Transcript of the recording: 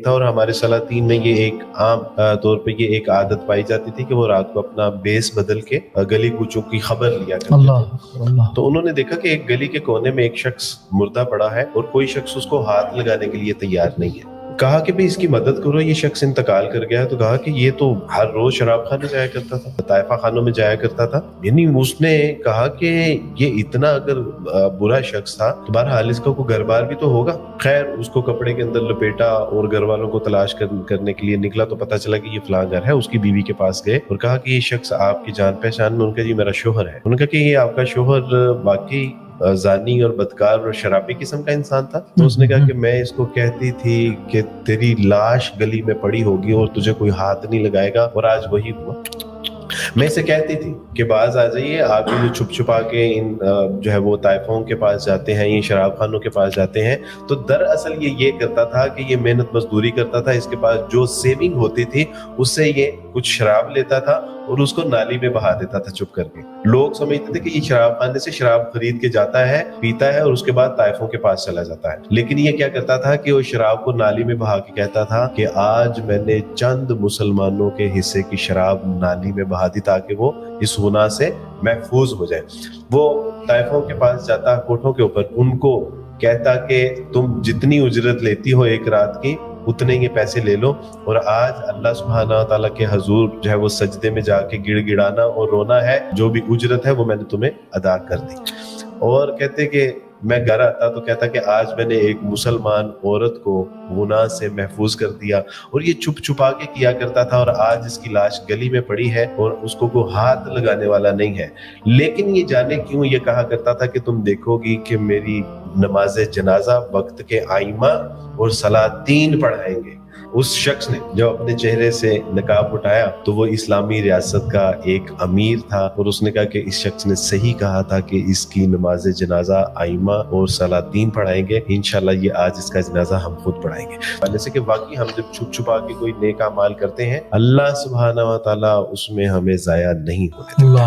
تھا اور ہمارے سلاطین میں یہ ایک عام طور پہ یہ ایک عادت پائی جاتی تھی کہ وہ رات کو اپنا بیس بدل کے گلی کوچوں کی خبر لیا کرتے تھے۔ تو انہوں نے دیکھا کہ ایک گلی کے کونے میں ایک شخص مردہ پڑا ہے اور کوئی شخص اس کو ہاتھ لگانے کے لیے تیار نہیں ہے۔ کہا کہ بھی اس کی مدد کرو، یہ شخص انتقال کر گیا ہے۔ تو کہا کہ یہ تو ہر روز شراب خانے جایا کرتا تھا، طائفہ خانوں میں جایا کرتا تھا، یعنی اس نے کہا کہ یہ اتنا اگر برا شخص تھا تو بہرحال اس کا کوئی گھر بار بھی تو ہوگا۔ خیر اس کو کپڑے کے اندر لپیٹا اور گھر والوں کو تلاش کرنے کے لیے نکلا تو پتا چلا کہ یہ فلاں گھر ہے۔ اس کی بیوی کے پاس گئے اور کہا کہ یہ شخص آپ کی جان پہچان میں؟ ان کا جی میرا شوہر ہے۔ ان کا کہ یہ آپ کا شوہر واقعی زانی اور بدکار اور شرابی قسم کا انسان تھا؟ تو اس نے کہا کہ میں اس کو کہتی تھی کہ تیری لاش گلی میں پڑی ہوگی اور تجھے کوئی ہاتھ نہیں لگائے گا، اور آج وہی ہوا۔ میں اسے کہتی تھی کہ باز آ جائیے، آپ جو چھپ چھپا کے ان جو ہے وہ طائفوں کے پاس جاتے ہیں، یہ شراب خانوں کے پاس جاتے ہیں، تو دراصل یہ کرتا تھا کہ یہ محنت مزدوری کرتا تھا، اس کے پاس جو سیونگ ہوتی تھی اس سے یہ کچھ شراب لیتا تھا اور اس کو نالی میں بہا دیتا تھا چھپ کر کے۔ لوگ سمجھتے تھے کہ یہ شراب خانے سے شراب خرید کے جاتا ہے، پیتا ہے اور اس کے بعد طائفوں کے پاس چلا جاتا ہے، لیکن یہ کیا کرتا تھا کہ وہ شراب کو نالی میں بہا کے کہتا تھا کہ آج میں نے چند مسلمانوں کے حصے کی شراب نالی میں بہا دی تاکہ وہ اس گناہ سے محفوظ ہو جائے۔ وہ طائفوں کے پاس جاتا، کوٹھوں کے اوپر، ان کو کہتا کہ تم جتنی اجرت لیتی ہو ایک رات کی اتنے یہ پیسے لے لو، اور آج اللہ سبحانہ تعالیٰ کے حضور جو ہے وہ سجدے میں جا کے گڑ گڑانا اور رونا ہے، جو بھی اجرت ہے وہ میں نے تمہیں ادا کر دی۔ اور کہتے کہ میں گھر آتا تو کہتا کہ آج میں نے ایک مسلمان عورت کو گناہ سے محفوظ کر دیا، اور یہ چھپ چھپا کے کیا کرتا تھا، اور آج اس کی لاش گلی میں پڑی ہے اور اس کو کوئی ہاتھ لگانے والا نہیں ہے۔ لیکن یہ جانے کیوں یہ کہا کرتا تھا کہ تم دیکھو گی کہ میری نماز جنازہ وقت کے آئمہ اور سلاطین پڑھائیں گے۔ اس شخص نے جب اپنے چہرے سے نقاب اٹھایا تو وہ اسلامی ریاست کا ایک امیر تھا، اور اس نے کہا کہ اس شخص نے صحیح کہا تھا کہ اس کی نماز جنازہ آئمہ اور سلاطین پڑھائیں گے، انشاءاللہ یہ آج اس کا جنازہ ہم خود پڑھائیں گے۔ پہلے سے کہ واقعی ہم جب چھپ چھپا کے کوئی نیک اعمال کرتے ہیں، اللہ سبحانہ و تعالیٰ اس میں ہمیں ضائع نہیں ہونے دیتا۔